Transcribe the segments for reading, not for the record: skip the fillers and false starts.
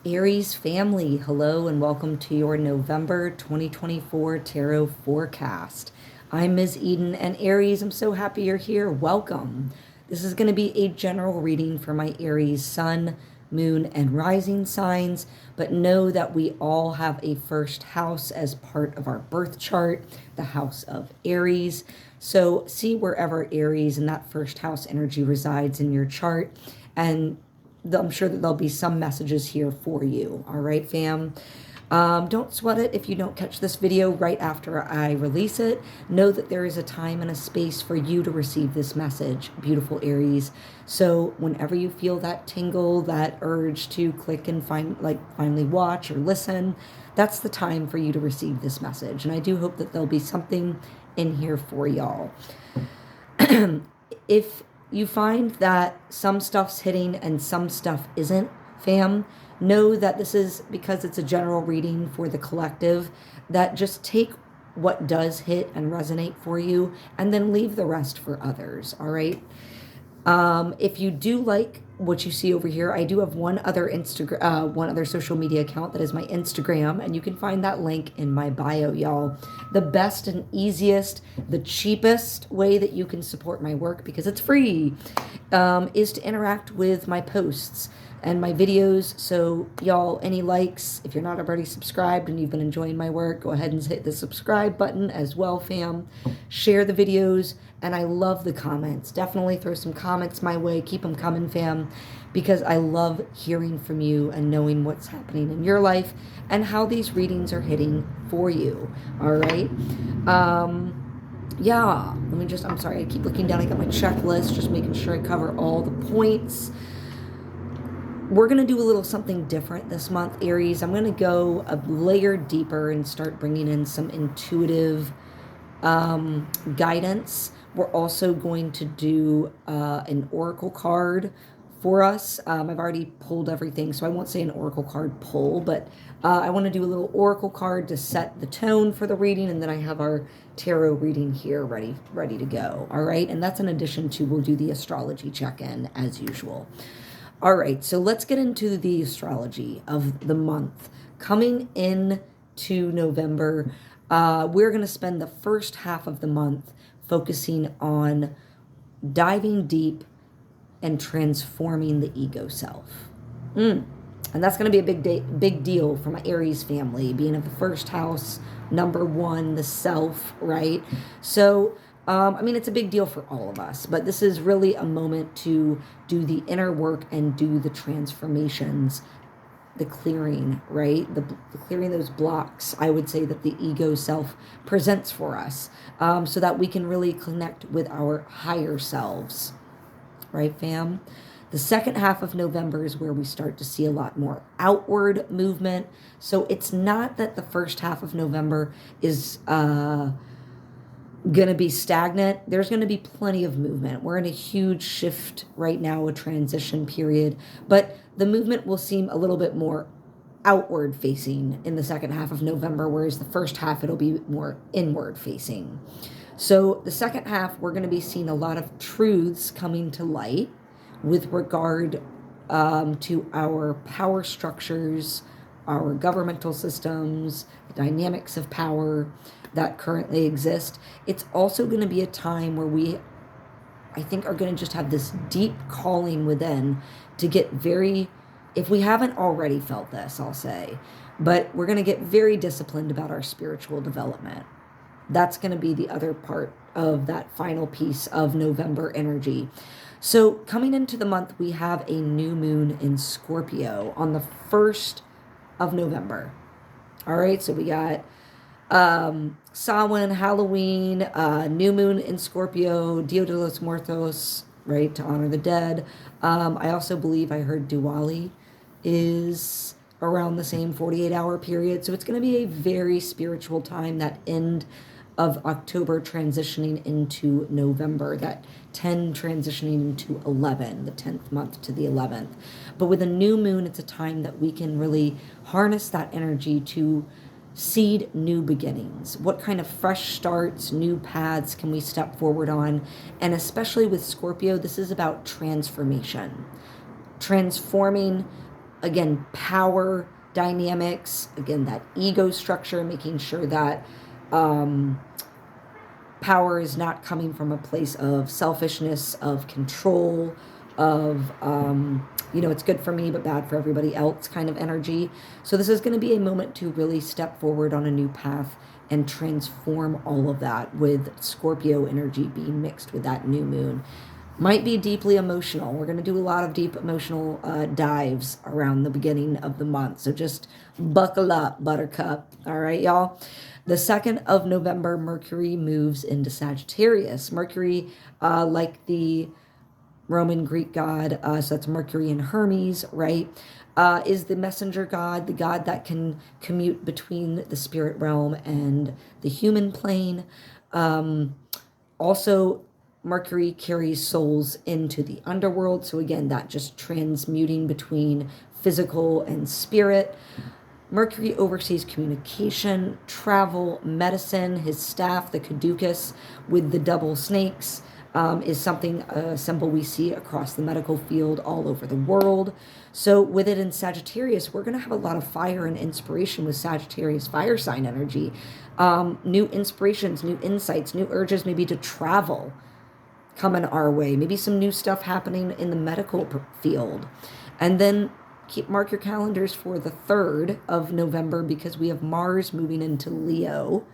Aries family, hello and welcome to your November 2024 tarot forecast. I'm Ms. Eden and Aries, I'm so happy you're here. Welcome. This is going to be a general reading for my Aries sun, moon, and rising signs, but know that we all have a first house as part of our birth chart, the house of Aries. So see wherever Aries and that first house energy resides in your chart, and I'm sure that there'll be some messages here for you. All right, fam. Don't sweat it if you don't catch this video right after I release it. Know that there is a time and a space for you to receive this message, beautiful Aries. So whenever you feel that tingle, that urge to click and finally watch or listen, that's the time for you to receive this message. And I do hope that there'll be something in here for y'all. If you find that some stuff's hitting and some stuff isn't, fam, know that this is because it's a general reading for the collective, that just take what does hit and resonate for you and then leave the rest for others, all right? If you do like what you see over here, I do have one other social media account that is my Instagram, and you can find that link in my bio, y'all. The best and easiest, the cheapest way that you can support my work, because it's free, is to interact with my posts and my videos. So y'all, any likes, if you're not already subscribed and you've been enjoying my work, go ahead and hit the subscribe button as well, fam. Share the videos, and I love the comments. Definitely throw some comments my way. Keep them coming, fam, because I love hearing from you and knowing what's happening in your life and how these readings are hitting for you. All right. Yeah, I'm sorry, I keep looking down. I got my checklist, just making sure I cover all the points. We're going to do a little something different this month, Aries. I'm going to go a layer deeper and start bringing in some intuitive guidance. We're also going to do an oracle card for us. I've already pulled everything, so I won't say an oracle card pull, but I want to do a little oracle card to set the tone for the reading, and then I have our tarot reading here ready to go. All right, and that's in addition to, we'll do the astrology check-in as usual. All right, so let's get into the astrology of the month. Coming in to November, we're going to spend the first half of the month focusing on diving deep and transforming the ego self. And that's going to be a big deal for my Aries family, being of the first house, number one, the self, right? So it's a big deal for all of us, but this is really a moment to do the inner work and do the transformations, the clearing, right? The clearing those blocks, I would say, that the ego self presents for us, so that we can really connect with our higher selves, right, fam? The second half of November is where we start to see a lot more outward movement. So it's not that the first half of November is going to be stagnant. There's going to be plenty of movement. We're in a huge shift right now, a transition period, but the movement will seem a little bit more outward facing in the second half of November, whereas the first half, it'll be more inward facing. So the second half, we're going to be seeing a lot of truths coming to light with regard to our power structures, our governmental systems, the dynamics of power that currently exist. It's also going to be a time where we, I think, are going to just have this deep calling within to get very, if we haven't already felt this, I'll say, but we're going to get very disciplined about our spiritual development. That's going to be the other part of that final piece of November energy. So coming into the month, we have a new moon in Scorpio on the 1st of November. All right, so we got Samhain, Halloween, new moon in Scorpio, Dia de los Muertos, right, to honor the dead. I also believe I heard Diwali is around the same 48-hour period. So it's going to be a very spiritual time, that end of October transitioning into November, that 10 transitioning into 11, the 10th month to the 11th. But with a new moon, it's a time that we can really harness that energy to seed new beginnings. What kind of fresh starts, new paths can we step forward on? And especially with Scorpio, this is about transformation. Transforming again, power dynamics, again, that ego structure, making sure that power is not coming from a place of selfishness, of control, of, it's good for me, but bad for everybody else kind of energy. So this is going to be a moment to really step forward on a new path and transform all of that, with Scorpio energy being mixed with that new moon. Might be deeply emotional. We're going to do a lot of deep emotional dives around the beginning of the month. So just buckle up, buttercup. All right, y'all. The 2nd of November, Mercury moves into Sagittarius. Mercury, like the Roman Greek god, so that's Mercury and Hermes, right? Is the messenger god, the god that can commute between the spirit realm and the human plane. Also, Mercury carries souls into the underworld. So again, that just transmuting between physical and spirit. Mercury oversees communication, travel, medicine. His staff, the caduceus with the double snakes, is something, a symbol we see across the medical field all over the world. So with it in Sagittarius, we're going to have a lot of fire and inspiration with Sagittarius fire sign energy. New inspirations, new insights, new urges maybe to travel coming our way. Maybe some new stuff happening in the medical field. And then mark your calendars for the 3rd of November, because we have Mars moving into Leo.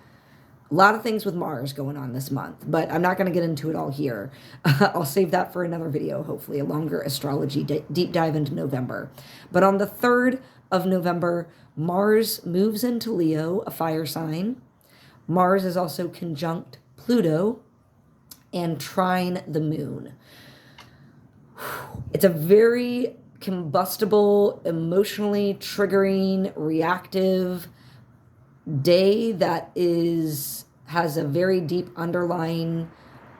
A lot of things with Mars going on this month, but I'm not going to get into it all here. I'll save that for another video, hopefully, a longer astrology deep dive into November. But on the 3rd of November, Mars moves into Leo, a fire sign. Mars is also conjunct Pluto and trine the moon. It's a very combustible, emotionally triggering, reactive day that has a very deep underlying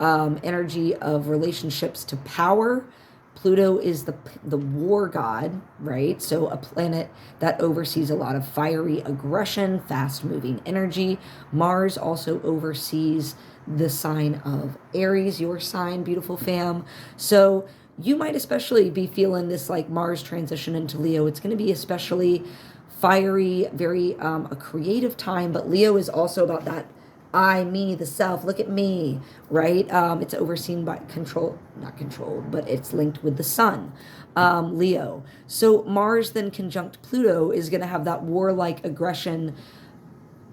energy of relationships to power. Pluto is the war god, right? So a planet that oversees a lot of fiery aggression, fast-moving energy. Mars also oversees the sign of Aries, your sign, beautiful fam. So you might especially be feeling this like Mars transition into Leo. It's going to be especially fiery, very a creative time, but Leo is also about that I, me, the self, look at me, right? It's overseen by not controlled, but it's linked with the sun, Leo. So Mars then conjunct Pluto is going to have that warlike aggression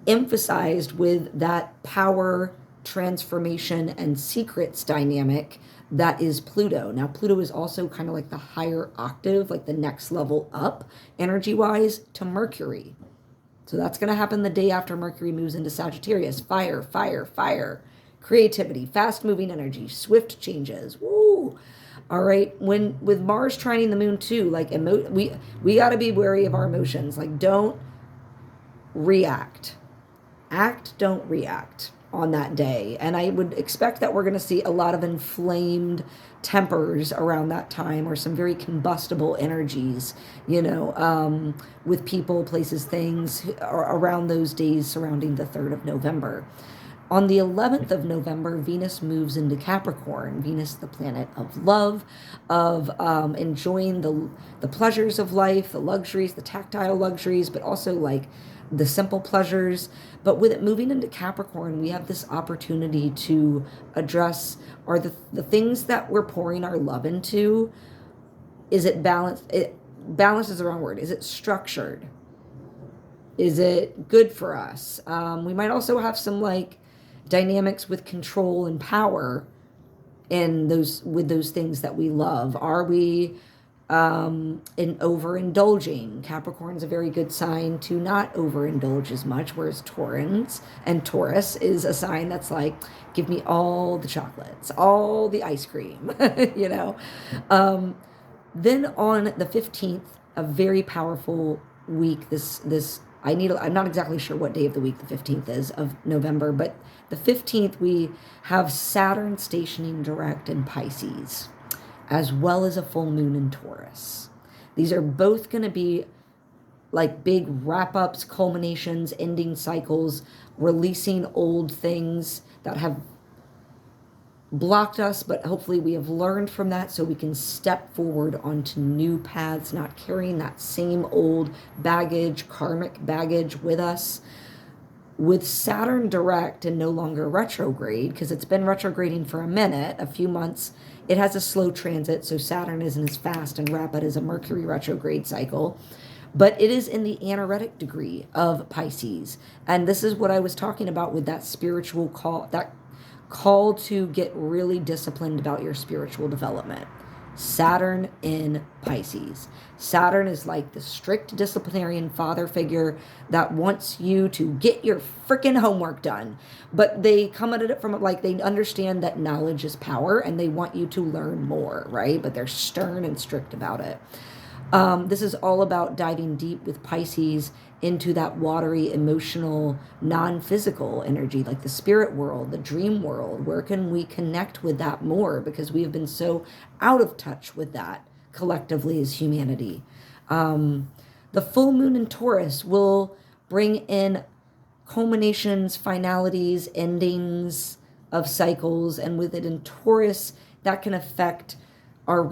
emphasized with that power, transformation, and secrets dynamic that is Pluto. Now, Pluto is also kind of like the higher octave, like the next level up, energy-wise, to Mercury. So that's going to happen the day after Mercury moves into Sagittarius. Fire, fire, fire. Creativity, fast-moving energy, swift changes. Woo! All right. With Mars trining the moon too, like we got to be wary of our emotions. Like, don't react. Act, don't react on that day. And I would expect that we're going to see a lot of inflamed tempers around that time, or some very combustible energies, with people, places, things around those days surrounding the 3rd of November. On the 11th of November, Venus moves into Capricorn. Venus, the planet of love, of enjoying the pleasures of life, the luxuries, the tactile luxuries, but also like the simple pleasures. But with it moving into Capricorn, we have this opportunity to address, are the things that we're pouring our love into, is it balanced? Balance is the wrong word. Is it structured? Is it good for us? We might also have some like dynamics with control and power with those things that we love. Are we overindulging? Capricorn's a very good sign to not overindulge as much, whereas Taurus is a sign that's like, give me all the chocolates, all the ice cream, Then on the 15th, a very powerful week. I'm not exactly sure what day of the week the 15th is of November, but the 15th we have Saturn stationing direct in Pisces, as well as a full moon in Taurus. These are both going to be like big wrap-ups, culminations, ending cycles, releasing old things that have blocked us, but hopefully we have learned from that so we can step forward onto new paths, not carrying that same old baggage, karmic baggage with us. With Saturn direct and no longer retrograde, because it's been retrograding for a minute, a few months, it has a slow transit, so Saturn isn't as fast and rapid as a Mercury retrograde cycle. But it is in the anaretic degree of Pisces. And this is what I was talking about with that spiritual call, that call to get really disciplined about your spiritual development. Saturn in Pisces. Saturn is like the strict disciplinarian father figure that wants you to get your freaking homework done. But they come at it from like they understand that knowledge is power and they want you to learn more, right? But they're stern and strict about it. This is all about diving deep with Pisces into that watery, emotional, non-physical energy, like the spirit world, the dream world. Where can we connect with that more? Because we have been so out of touch with that collectively as humanity. The full moon in Taurus will bring in culminations, finalities, endings of cycles, and with it in Taurus, that can affect our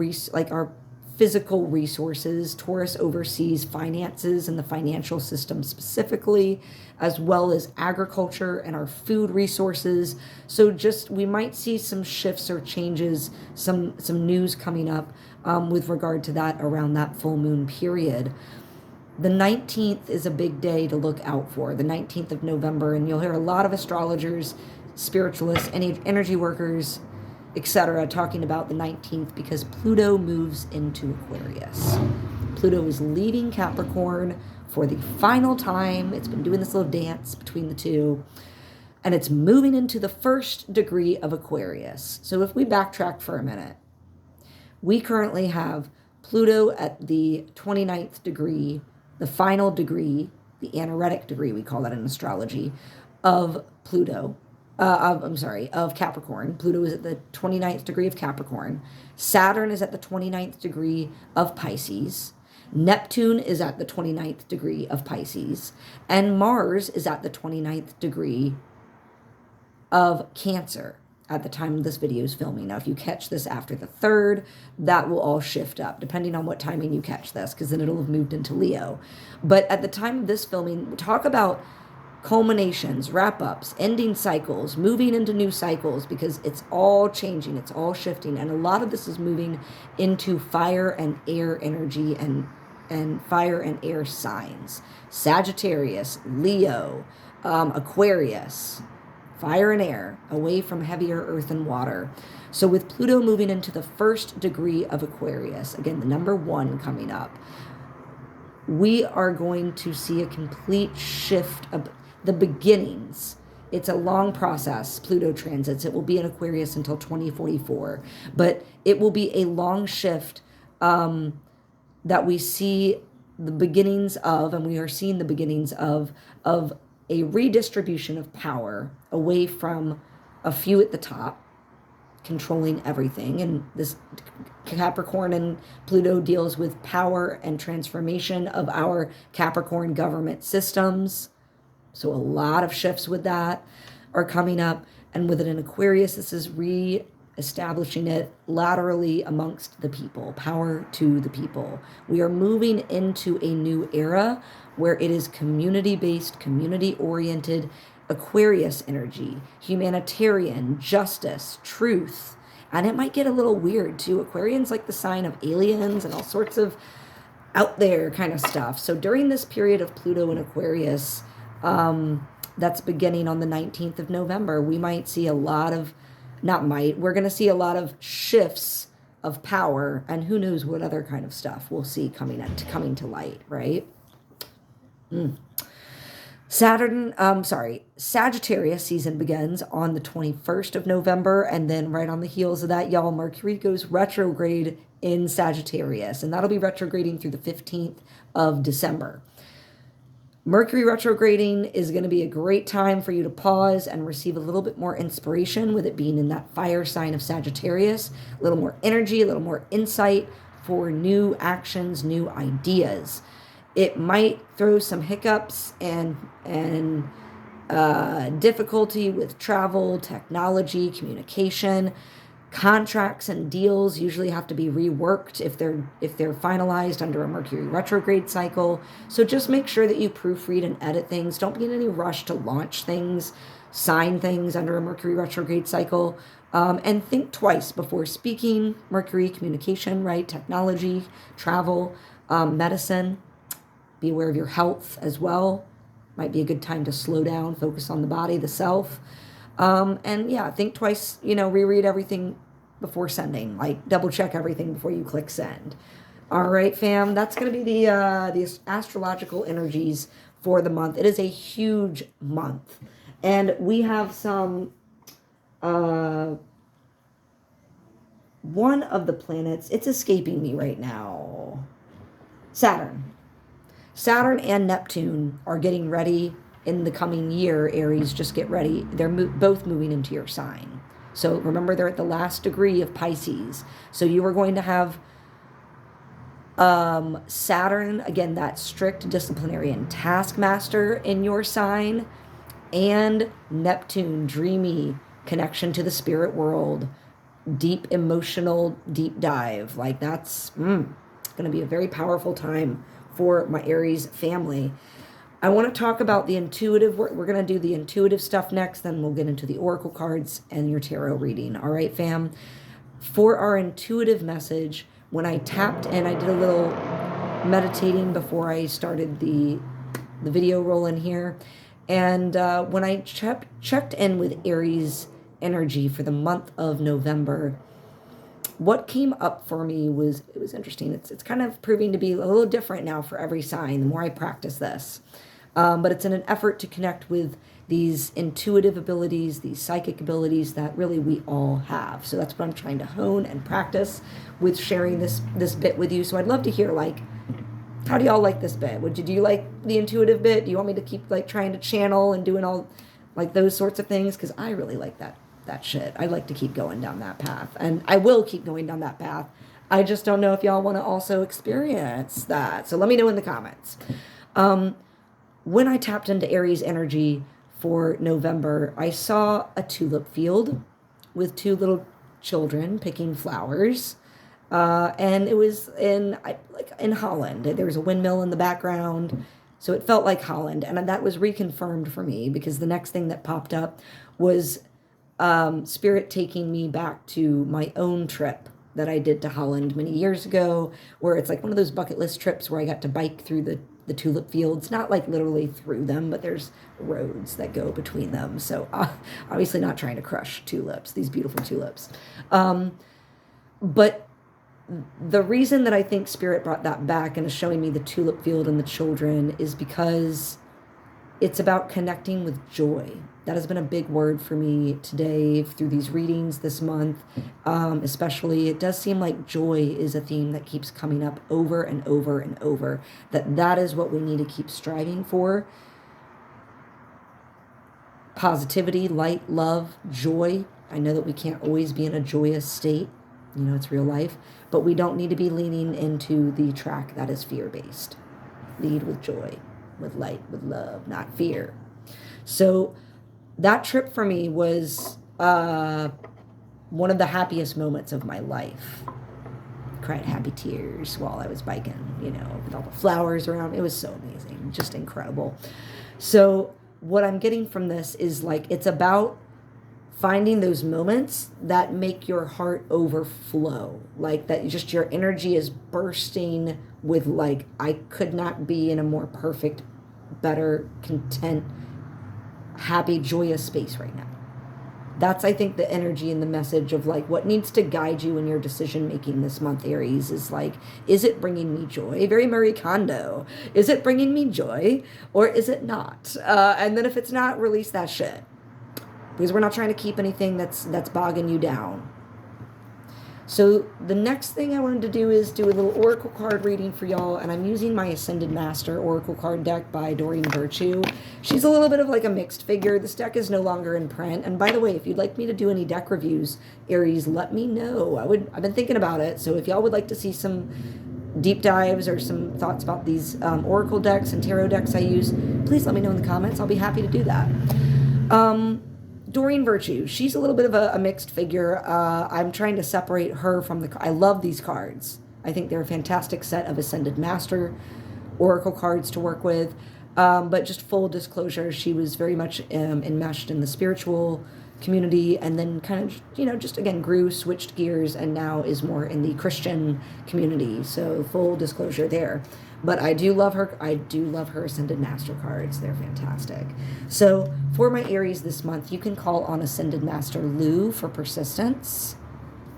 our physical resources. Taurus oversees finances and the financial system specifically, as well as agriculture and our food resources. So just we might see some shifts or changes, some news coming up with regard to that around that full moon period. The 19th is a big day to look out for, the 19th of November, and you'll hear a lot of astrologers, spiritualists, energy workers, etc., talking about the 19th because Pluto moves into Aquarius. Pluto is leaving Capricorn for the final time. It's been doing this little dance between the two, and it's moving into the first degree of Aquarius. So if we backtrack for a minute, we currently have Pluto at the 29th degree, the final degree, the anaretic degree, we call that in astrology, of Pluto. Of Capricorn. Pluto is at the 29th degree of Capricorn. Saturn is at the 29th degree of Pisces. Neptune is at the 29th degree of Pisces. And Mars is at the 29th degree of Cancer at the time this video is filming. Now, if you catch this after the 3rd, that will all shift up, depending on what timing you catch this, because then it'll have moved into Leo. But at the time of this filming, talk about culminations, wrap-ups, ending cycles, moving into new cycles, because it's all changing, it's all shifting, and a lot of this is moving into fire and air energy and fire and air signs. Sagittarius, Leo, Aquarius, fire and air, away from heavier earth and water. So with Pluto moving into the first degree of Aquarius, again, the number 1 coming up, we are going to see a complete shift of the beginnings. It's a long process, Pluto transits. It will be in Aquarius until 2044, but it will be a long shift that we see the beginnings of, and we are seeing the beginnings of a redistribution of power away from a few at the top controlling everything. And this Capricorn and Pluto deals with power and transformation of our Capricorn government systems. So a lot of shifts with that are coming up. And with it in Aquarius, this is re-establishing it laterally amongst the people, power to the people. We are moving into a new era where it is community-based, community-oriented, Aquarius energy, humanitarian, justice, truth. And it might get a little weird too. Aquarian's like the sign of aliens and all sorts of out there kind of stuff. So during this period of Pluto in Aquarius, that's beginning on the 19th of November, we might see a lot of, we're going to see a lot of shifts of power, and who knows what other kind of stuff we'll see coming to light, right? Sagittarius season begins on the 21st of November, and then right on the heels of that, y'all, Mercury goes retrograde in Sagittarius, and that'll be retrograding through the 15th of December. Mercury retrograding is going to be a great time for you to pause and receive a little bit more inspiration, with it being in that fire sign of Sagittarius, a little more energy, a little more insight for new actions, new ideas. It might throw some hiccups and difficulty with travel, technology, communication. Contracts and deals usually have to be reworked if they're finalized under a Mercury retrograde cycle. So just make sure that you proofread and edit things. Don't be in any rush to launch things, sign things under a Mercury retrograde cycle, and think twice before speaking. Mercury communication, right? Technology, travel, medicine. Be aware of your health as well. Might be a good time to slow down, focus on the body, the self. And yeah, think twice, reread everything before sending, like double check everything before you click send. All right, fam, that's going to be the astrological energies for the month. It is a huge month. And we have some, one of the planets, it's escaping me right now. Saturn and Neptune are getting ready in the coming year. Aries, just get ready. They're both moving into your sign. So remember, they're at the last degree of Pisces. So you are going to have Saturn, again, that strict disciplinarian taskmaster in your sign, and Neptune, dreamy connection to the spirit world, deep emotional deep dive. Like that's going to be a very powerful time for my Aries family. I want to talk about the intuitive. We're going to do the intuitive stuff next, then we'll get into the oracle cards and your tarot reading. All right, fam? For our intuitive message, when I tapped and I did a little meditating before I started the video rolling here, and when I checked in with Aries energy for the month of November, what came up for me was, it was interesting. It's kind of proving to be a little different now for every sign the more I practice this. But it's in an effort to connect with these intuitive abilities, these psychic abilities that really we all have. So that's what I'm trying to hone and practice with sharing this bit with you. So I'd love to hear, like, how do y'all like this bit? Do you like the intuitive bit? Do you want me to keep like trying to channel and doing all like those sorts of things? Because I really like that shit. I like to keep going down that path, and I will keep going down that path. I just don't know if y'all want to also experience that. So let me know in the comments. When I tapped into Aries energy for November, I saw a tulip field with two little children picking flowers. And it was in Holland. There was a windmill in the background. So it felt like Holland. And that was reconfirmed for me, because the next thing that popped up was Spirit taking me back to my own trip that I did to Holland many years ago, where it's like one of those bucket list trips where I got to bike through the tulip fields, not like literally through them, but there's roads that go between them. So obviously not trying to crush tulips, these beautiful tulips. But the reason that I think Spirit brought that back and is showing me the tulip field and the children is because it's about connecting with joy. That has been a big word for me today through these readings this month. Especially, it does seem like joy is a theme that keeps coming up over and over and over. That is what we need to keep striving for. Positivity, light, love, joy. I know that we can't always be in a joyous state. It's real life. But we don't need to be leaning into the track that is fear-based. Lead with joy, with light, with love, not fear. So that trip for me was one of the happiest moments of my life. Cried happy tears while I was biking, with all the flowers around. It was so amazing, just incredible. So what I'm getting from this is like, it's about finding those moments that make your heart overflow, like that just your energy is bursting with like, I could not be in a more perfect, better, content, happy, joyous space right now. That's, I think, the energy and the message of like what needs to guide you in your decision making this month, Aries, is like, is it bringing me joy? Very Marie Kondo. Is it bringing me joy or is it not? And then if it's not, release that shit, because we're not trying to keep anything that's bogging you down. So the next thing I wanted to do is do a little oracle card reading for y'all, and I'm using my Ascended Master oracle card deck by Doreen Virtue. She's a little bit of like a mixed figure. This deck is no longer in print, and by the way, if you'd like me to do any deck reviews, Aries, let me know. I've been thinking about it, so if y'all would like to see some deep dives or some thoughts about these oracle decks and tarot decks I use, please let me know in the comments. I'll be happy to do that. Doreen Virtue, she's a little bit of a mixed figure. I'm trying to separate her from I love these cards. I think they're a fantastic set of Ascended Master oracle cards to work with. But just full disclosure, she was very much enmeshed in the spiritual community, and then kind of, just again grew, switched gears, and now is more in the Christian community. So full disclosure there. But I do love her. I do love her Ascended Master cards. They're fantastic. So for my Aries this month, you can call on Ascended Master Lou for persistence.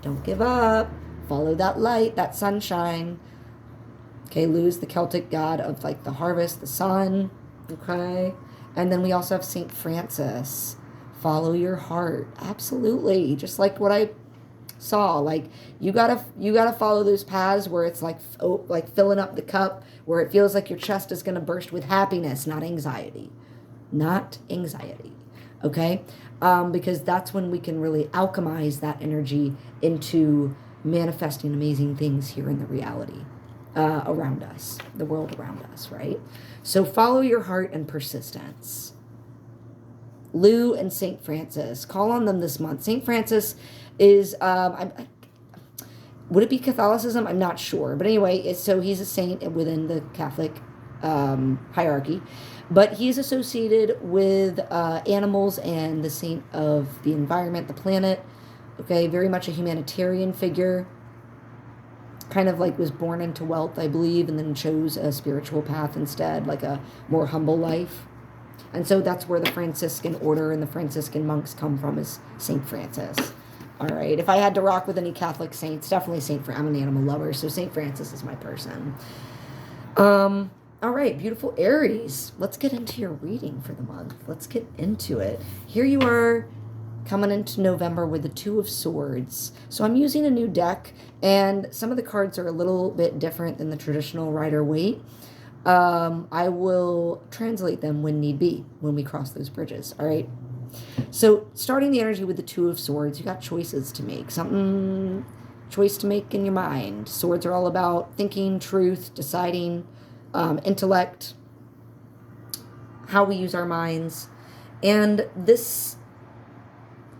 Don't give up. Follow that light, that sunshine. Okay, Lou's the Celtic god of like the harvest, the sun. Okay. And then we also have Saint Francis. Follow your heart. Absolutely. Just like what I saw. Like you gotta follow those paths where it's like filling up the cup, where it feels like your chest is gonna burst with happiness, not anxiety. Not anxiety. Okay? Because that's when we can really alchemize that energy into manifesting amazing things here in the reality around us, the world around us, right? So follow your heart and persistence. Lou and Saint Francis, call on them this month. Saint Francis is, would it be Catholicism? I'm not sure. But anyway, so he's a saint within the Catholic hierarchy. But he's associated with animals and the saint of the environment, the planet. Okay, very much a humanitarian figure. Kind of like was born into wealth, I believe, and then chose a spiritual path instead, like a more humble life. And so that's where the Franciscan order and the Franciscan monks come from, is Saint Francis. All right, if I had to rock with any Catholic saints, definitely Saint Francis. I'm an animal lover, so Saint Francis is my person. All right, beautiful Aries. Let's get into your reading for the month. Let's get into it. Here you are, coming into November with the Two of Swords. So I'm using a new deck, and some of the cards are a little bit different than the traditional Rider-Waite. I will translate them when need be, when we cross those bridges, all right? So starting the energy with the Two of Swords, you got choices to make, choice to make in your mind. Swords are all about thinking, truth, deciding, intellect, how we use our minds. And this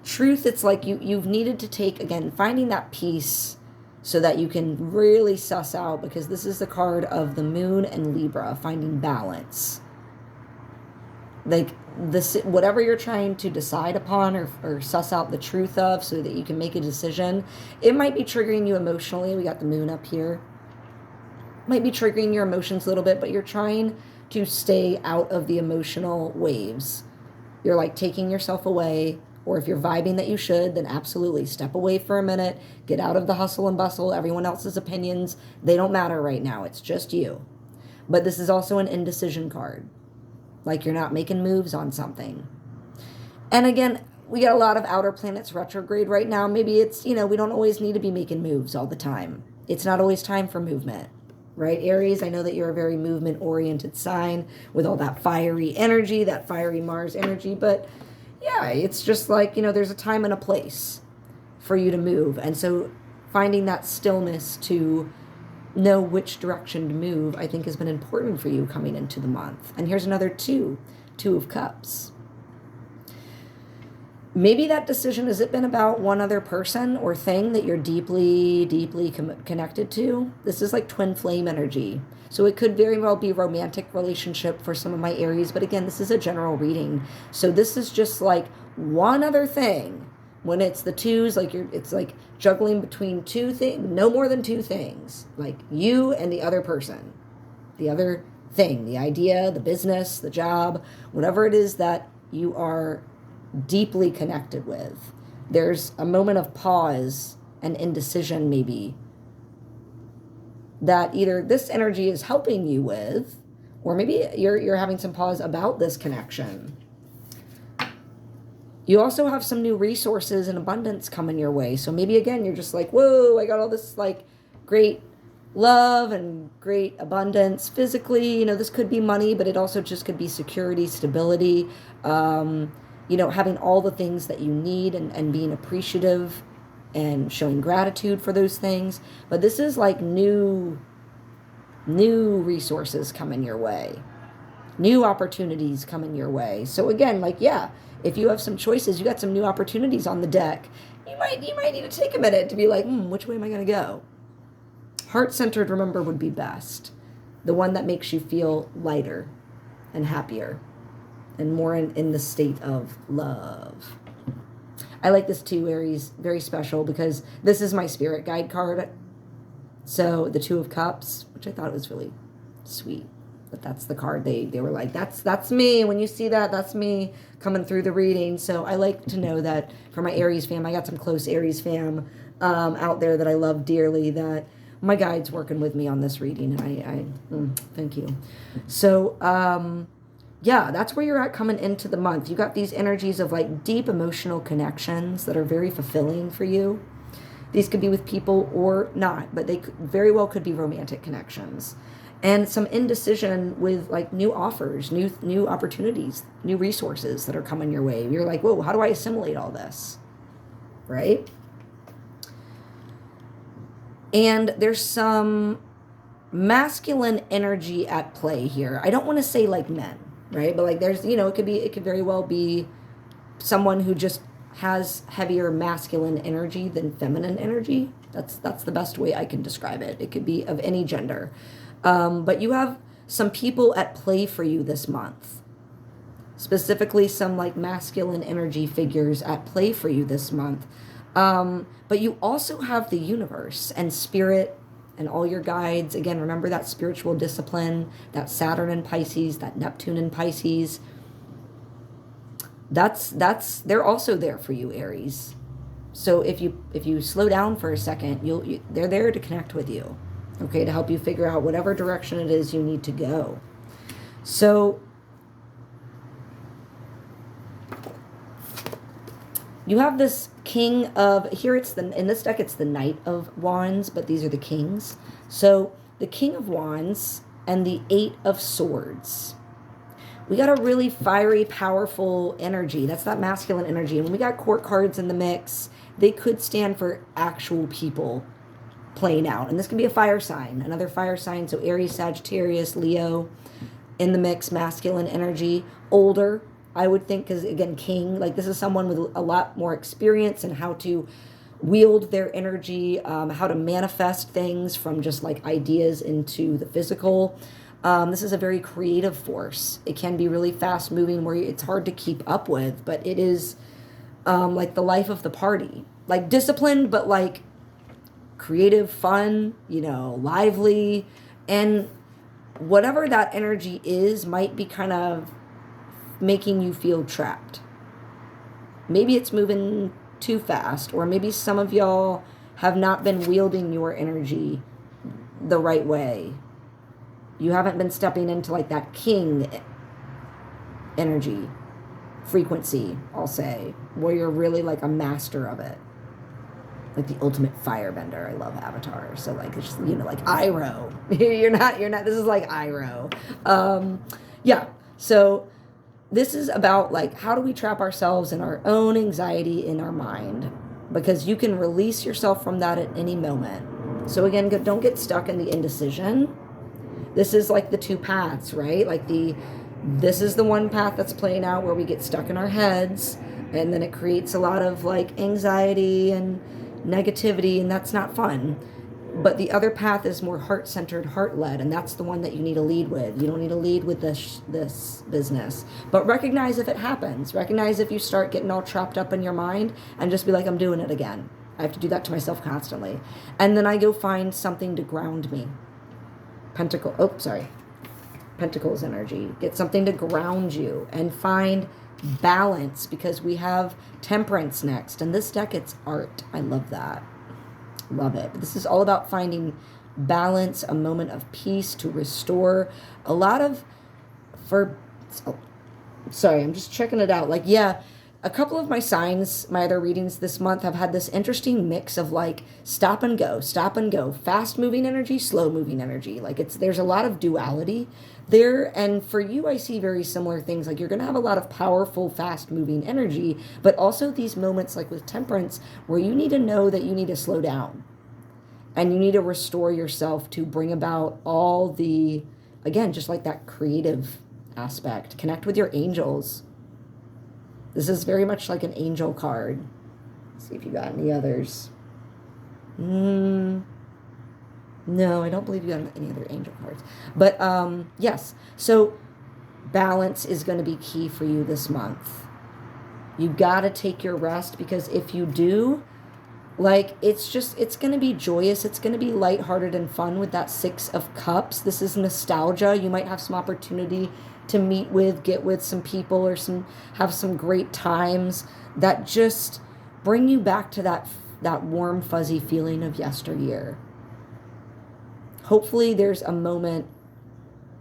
truth, it's like you've needed to take, again, finding that peace so that you can really suss out, because this is the card of the Moon and Libra, finding balance. Like this, whatever you're trying to decide upon or suss out the truth of so that you can make a decision, it might be triggering you emotionally. We got the Moon up here. Might be triggering your emotions a little bit, but you're trying to stay out of the emotional waves. You're like taking yourself away. Or if you're vibing that you should, then absolutely step away for a minute. Get out of the hustle and bustle. Everyone else's opinions, they don't matter right now. It's just you. But this is also an indecision card. Like you're not making moves on something. And again, we got a lot of outer planets retrograde right now. Maybe it's, we don't always need to be making moves all the time. It's not always time for movement. Right, Aries? I know that you're a very movement-oriented sign with all that fiery energy, that fiery Mars energy, but yeah, it's just like, there's a time and a place for you to move. And so finding that stillness to know which direction to move, I think has been important for you coming into the month. And here's another Two of Cups. Maybe that decision, has it been about one other person or thing that you're deeply, deeply connected to? This is like twin flame energy. So it could very well be a romantic relationship for some of my Aries. But again, this is a general reading. So this is just like one other thing. When it's the twos, like it's like juggling between two things, no more than two things. Like you and the other person, the other thing, the idea, the business, the job, whatever it is that you are deeply connected with. There's a moment of pause and indecision maybe that either this energy is helping you with, or maybe you're having some pause about this connection. You also have some new resources and abundance coming your way. So maybe again, you're just like, whoa, I got all this like great love and great abundance physically. This could be money, but it also just could be security, stability, having all the things that you need and being appreciative and showing gratitude for those things. But this is like new New resources coming your way. New opportunities coming your way. So again, like, yeah, if you have some choices, you got some new opportunities on the deck, you might need to take a minute to be like, which way am I going to go? Heart-centered, remember, would be best. The one that makes you feel lighter and happier and more in the state of love. I like this too, Aries, very special, because this is my spirit guide card. So the Two of Cups, which I thought was really sweet. But that's the card they were like, that's me. When you see that, that's me coming through the reading. So I like to know that for my Aries fam, I got some close Aries fam out there that I love dearly, that my guide's working with me on this reading. And I thank you. So, yeah, that's where you're at coming into the month. You got these energies of like deep emotional connections that are very fulfilling for you. These could be with people or not, but they very well could be romantic connections. And some indecision with like new offers, new opportunities, new resources that are coming your way. You're like, whoa, how do I assimilate all this? Right? And there's some masculine energy at play here. I don't want to say like men, right? But like there's, it could very well be someone who just has heavier masculine energy than feminine energy. That's the best way I can describe it. It could be of any gender. But you have some people at play for you this month. Specifically, some like masculine energy figures at play for you this month. But you also have the universe and spirit and all your guides. Again, remember that spiritual discipline, that Saturn in Pisces, that Neptune in Pisces. They're also there for you, Aries. So if you slow down for a second, they're there to connect with you. Okay, to help you figure out whatever direction it is you need to go. So you have this King of, here in this deck it's the Knight of Wands, but these are the Kings. So the King of Wands and the Eight of Swords. We got a really fiery, powerful energy. That's that masculine energy. And when we got court cards in the mix, they could stand for actual people playing out. And this could be a fire sign, another fire sign. So Aries, Sagittarius, Leo in the mix, masculine energy. Older, I would think, because again, King, like this is someone with a lot more experience in how to wield their energy, how to manifest things from just like ideas into the physical. This is a very creative force. It can be really fast moving where it's hard to keep up with, but it is like the life of the party. Like disciplined, but like creative, fun, lively. And whatever that energy is might be kind of making you feel trapped. Maybe it's moving too fast, or maybe some of y'all have not been wielding your energy the right way. You haven't been stepping into like that king energy frequency, I'll say, where you're really like a master of it. Like the ultimate firebender. I love Avatar. So like, it's just, like Iroh. you're not, this is like Iroh. Yeah. So this is about like, how do we trap ourselves in our own anxiety in our mind? Because you can release yourself from that at any moment. So again, don't get stuck in the indecision. This is like the two paths, right? Like this is the one path that's playing out where we get stuck in our heads, and then it creates a lot of like anxiety and negativity, and that's not fun. But the other path is more heart-centered, heart-led, and that's the one that you need to lead with. You don't need to lead with this business. But recognize if it happens. Recognize if you start getting all trapped up in your mind and just be like, I'm doing it again. I have to do that to myself constantly. And then I go find something to ground me. Pentacles energy. Get something to ground you and find balance, because we have Temperance next. And this deck, it's art. I love that. Love it. But this is all about finding balance, a moment of peace to restore. I'm just checking it out. Like, yeah, a couple of my signs, my other readings this month have had this interesting mix of like stop and go, fast moving energy, slow moving energy. Like there's a lot of duality there. And for you, I see very similar things. Like you're going to have a lot of powerful, fast moving energy, but also these moments like with Temperance where you need to know that you need to slow down And you need to restore yourself to bring about all the, again, just like that creative aspect. Connect with your angels. This is very much like an angel card. Let's see if you got any others. No, I don't believe you got any other angel cards. But yes, so balance is going to be key for you this month. You got to take your rest, because if you do, like, it's going to be joyous. It's going to be lighthearted and fun with that 6 of Cups. This is nostalgia. You might have some opportunity to meet with, get with some people, or have some great times that just bring you back to that warm, fuzzy feeling of yesteryear. Hopefully there's a moment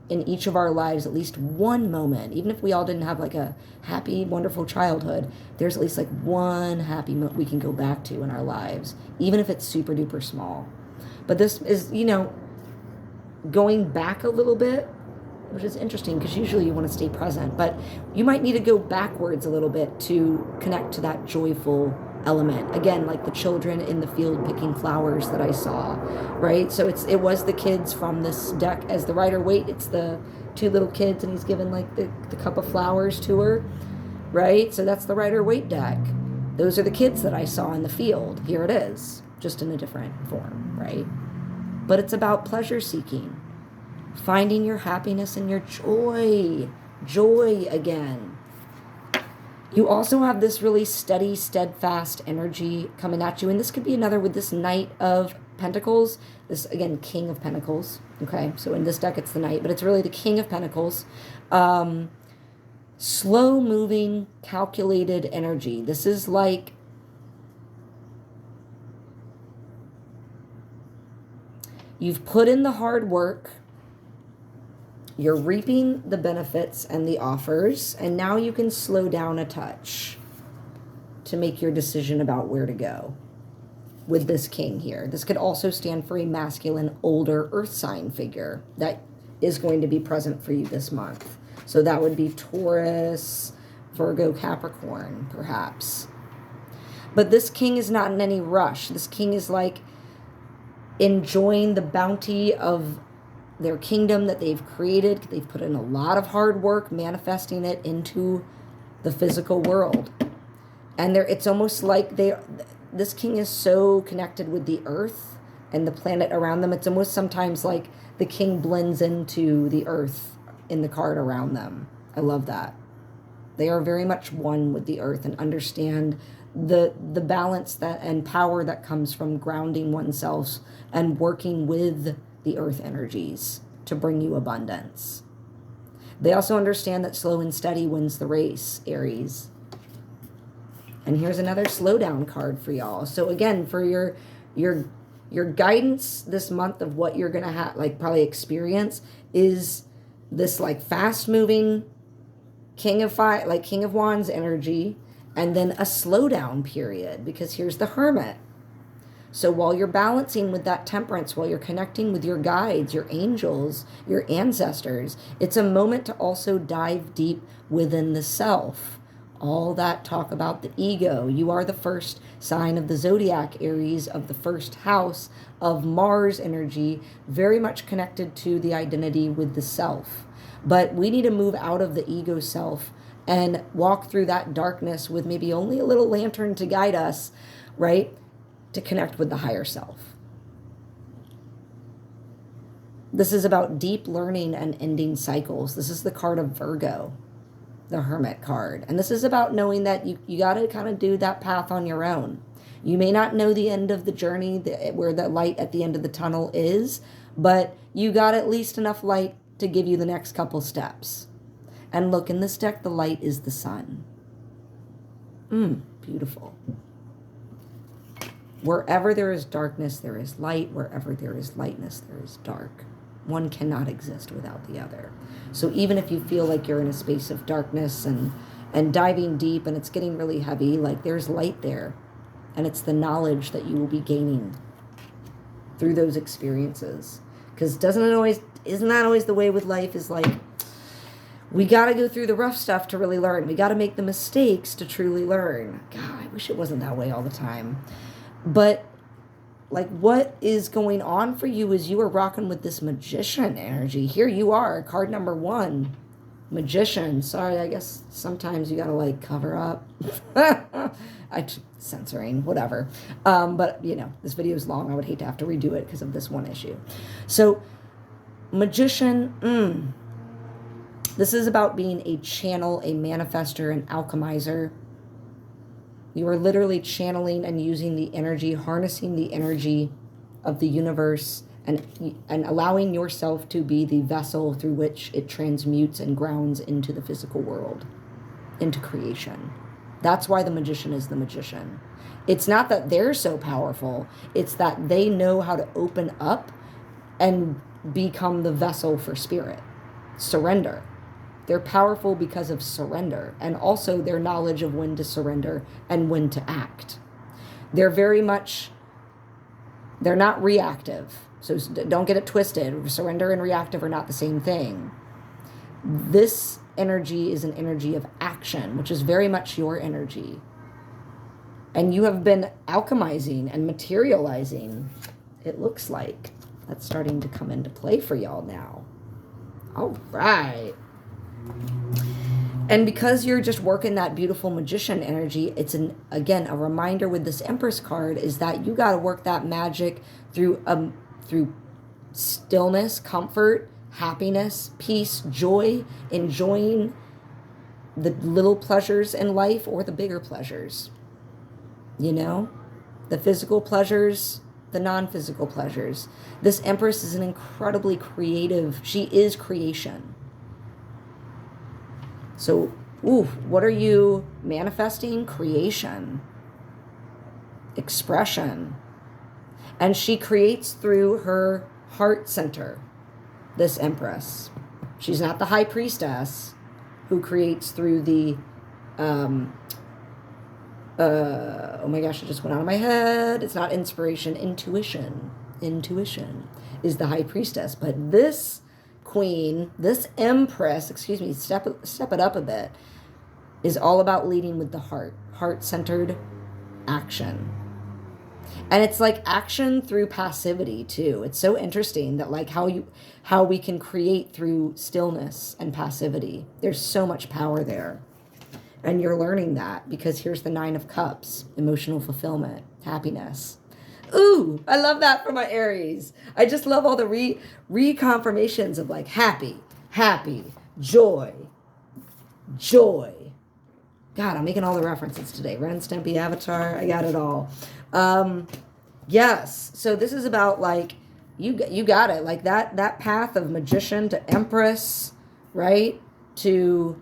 in each of our lives, at least one moment, even if we all didn't have like a happy, wonderful childhood, there's at least like one happy moment we can go back to in our lives, even if it's super duper small. But this is, going back a little bit, which is interesting because usually you want to stay present, but you might need to go backwards a little bit to connect to that joyful element. Again, like the children in the field picking flowers that I saw, right? So it was the kids from this deck as the Rider-Waite. It's the 2 little kids, and he's given like the cup of flowers to her, right? So that's the Rider-Waite deck. Those are the kids that I saw in the field. Here it is, just in a different form, right? But it's about pleasure seeking, finding your happiness and your joy again. You also have this really steady, steadfast energy coming at you. And this could be another with this Knight of Pentacles. This, again, King of Pentacles. Okay, so in this deck, it's the Knight, but it's really the King of Pentacles. Slow-moving, calculated energy. This is like you've put in the hard work. You're reaping the benefits and the offers, and now you can slow down a touch to make your decision about where to go with this King here. This could also stand for a masculine, older earth sign figure that is going to be present for you this month. So that would be Taurus, Virgo, Capricorn, perhaps. But this King is not in any rush. This King is like enjoying the bounty of their kingdom that they've created. They've put in a lot of hard work manifesting it into the physical world. And it's almost like this King is so connected with the earth and the planet around them. It's almost sometimes like the King blends into the earth in the card around them. I love that. They are very much one with the earth and understand the balance that and power that comes from grounding oneself and working with the earth energies to bring you abundance. They also understand that slow and steady wins the race, Aries. And here's another slowdown card for y'all. So again, for your guidance this month of what you're gonna have, like probably experience, is this like fast moving King of Wands energy, and then a slowdown period, because here's the Hermit. So while you're balancing with that temperance, while you're connecting with your guides, your angels, your ancestors, it's a moment to also dive deep within the self. All that talk about the ego. You are the first sign of the zodiac, Aries, of the first house of Mars energy, very much connected to the identity with the self. But we need to move out of the ego self and walk through that darkness with maybe only a little lantern to guide us, right? To connect with the higher self. This is about deep learning and ending cycles. This is the card of Virgo, the Hermit card. And this is about knowing that you got to kind of do that path on your own. You may not know the end of the journey, where the light at the end of the tunnel is, but you got at least enough light to give you the next couple steps. And look, in this deck, the light is the sun. Beautiful. Wherever there is darkness, there is light. Wherever there is lightness, there is dark. One cannot exist without the other. So even if you feel like you're in a space of darkness and diving deep and it's getting really heavy, like there's light there. And it's the knowledge that you will be gaining through those experiences. Because isn't that always the way with life, is like, we got to go through the rough stuff to really learn. We got to make the mistakes to truly learn. God, I wish it wasn't that way all the time. But like what is going on for you is you are rocking with this magician energy. Here you are, card number 1, magician. Sorry, I guess sometimes you gotta like cover up. Censoring, whatever. But you know, this video is long. I would hate to have to redo it because of this one issue. So magician, this is about being a channel, a manifester, an alchemizer. You are literally channeling and using the energy, harnessing the energy of the universe and allowing yourself to be the vessel through which it transmutes and grounds into the physical world, into creation. That's why the magician is the magician. It's not that they're so powerful. It's that they know how to open up and become the vessel for spirit. Surrender. They're powerful because of surrender and also their knowledge of when to surrender and when to act. They're not reactive. So don't get it twisted. Surrender and reactive are not the same thing. This energy is an energy of action, which is very much your energy. And you have been alchemizing and materializing, it looks like. That's starting to come into play for y'all now. All right. And because you're just working that beautiful magician energy, it's again a reminder with this Empress card is that you got to work that magic through stillness, comfort, happiness, peace, joy, enjoying the little pleasures in life or the bigger pleasures. You know, the physical pleasures, the non-physical pleasures. This Empress is an incredibly creative, she is creation. So, what are you manifesting? Creation, expression. And she creates through her heart center, this Empress. She's not the high priestess who creates through the, oh my gosh, it just went out of my head. It's not inspiration, intuition. Intuition is the high priestess. But this queen, this Empress, excuse me, step it up a bit, is all about leading with the heart-centered action. And it's like action through passivity too. It's so interesting that like how we can create through stillness and passivity. There's so much power there. And you're learning that because here's the 9 of Cups, emotional fulfillment, happiness. Ooh, I love that for my Aries. I just love all the reconfirmations of like happy, joy. God, I'm making all the references today. Ren, Stimpy, Avatar, I got it all. Yes, so this is about like, you got it. Like that path of magician to Empress, right? To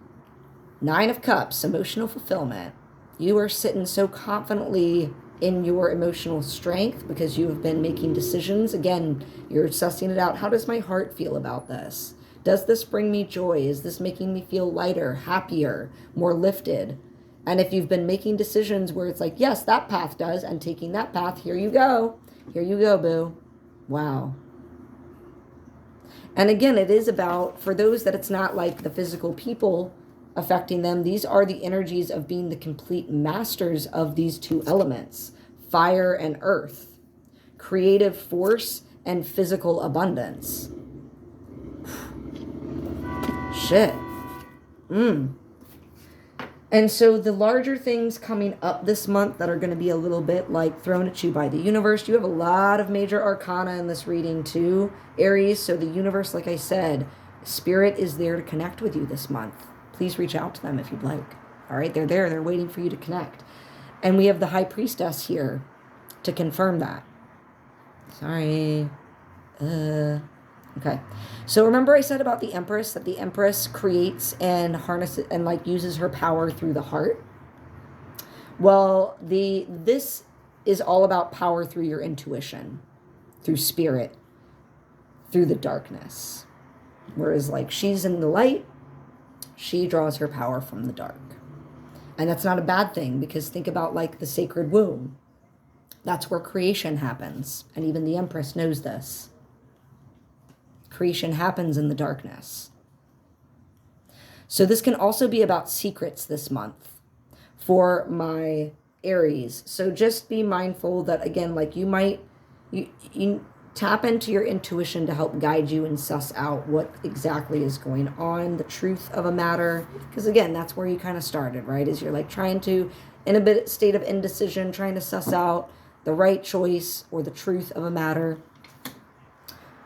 9 of Cups, emotional fulfillment. You are sitting so confidently in your emotional strength because you have been making decisions. Again, you're sussing it out. How does my heart feel about this? Does this bring me joy? Is this making me feel lighter, happier, more lifted? And if you've been making decisions where it's like, yes, that path does, and taking that path, here you go. Here you go, boo. Wow. And again, it is about, for those that it's not like the physical people affecting them, these are the energies of being the complete masters of these 2 elements, fire and earth, creative force and physical abundance. Shit. And so the larger things coming up this month that are going to be a little bit like thrown at you by the universe. You have a lot of major arcana in this reading too, Aries. So the universe, like I said, spirit is there to connect with you this month. Please reach out to them if you'd like. All right, they're there. They're waiting for you to connect. And we have the high priestess here to confirm that. Sorry. Okay. So remember I said about the Empress, that the Empress creates and harnesses and like uses her power through the heart. Well, this is all about power through your intuition, through spirit, through the darkness. Whereas like she's in the light, she draws her power from the dark. And that's not a bad thing because think about like the sacred womb. That's where creation happens. And even the Empress knows this. Creation happens in the darkness. So this can also be about secrets this month for my Aries. So just be mindful that, again, like you might You tap into your intuition to help guide you and suss out what exactly is going on, the truth of a matter. Because again, that's where you kind of started, right? Is you're like trying to, in a bit state of indecision, trying to suss out the right choice or the truth of a matter.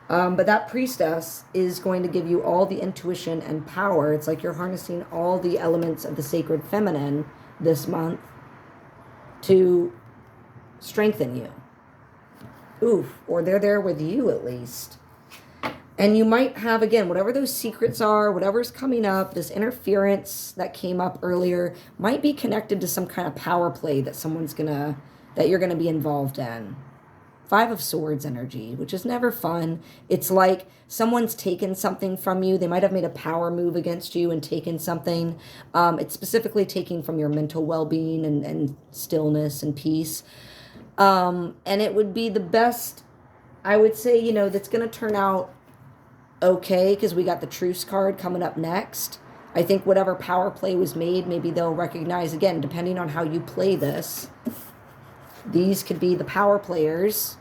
But that priestess is going to give you all the intuition and power. It's like you're harnessing all the elements of the sacred feminine this month to strengthen you. Oof, or they're there with you at least. And you might have, again, whatever those secrets are, whatever's coming up, this interference that came up earlier might be connected to some kind of power play that you're gonna be involved in. Five of Swords energy, which is never fun. It's like someone's taken something from you. They might have made a power move against you and taken something. It's specifically taking from your mental well-being and stillness and peace. And it would be the best, I would say, that's going to turn out okay, because we got the Truce card coming up next. I think whatever power play was made, maybe they'll recognize, again, depending on how you play this, these could be the power players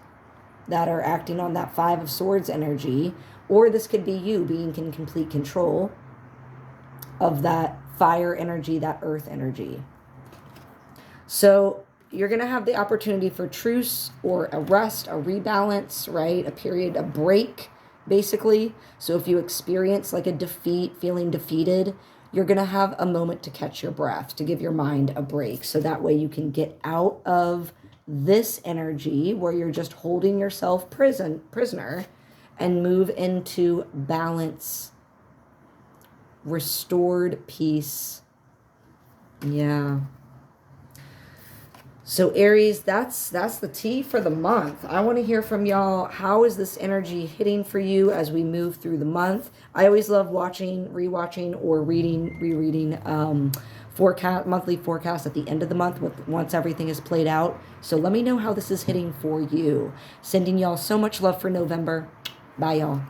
that are acting on that Five of Swords energy, or this could be you being in complete control of that fire energy, that earth energy. So you're going to have the opportunity for truce or a rest, a rebalance, right? A period, a break, basically. So if you experience like a defeat, feeling defeated, you're going to have a moment to catch your breath, to give your mind a break. So that way you can get out of this energy where you're just holding yourself prisoner and move into balance, restored peace. Yeah. So Aries, that's the tea for the month. I want to hear from y'all. How is this energy hitting for you as we move through the month? I always love watching, rewatching, or rereading monthly forecast at the end of the month once everything is played out. So let me know how this is hitting for you. Sending y'all so much love for November. Bye, y'all.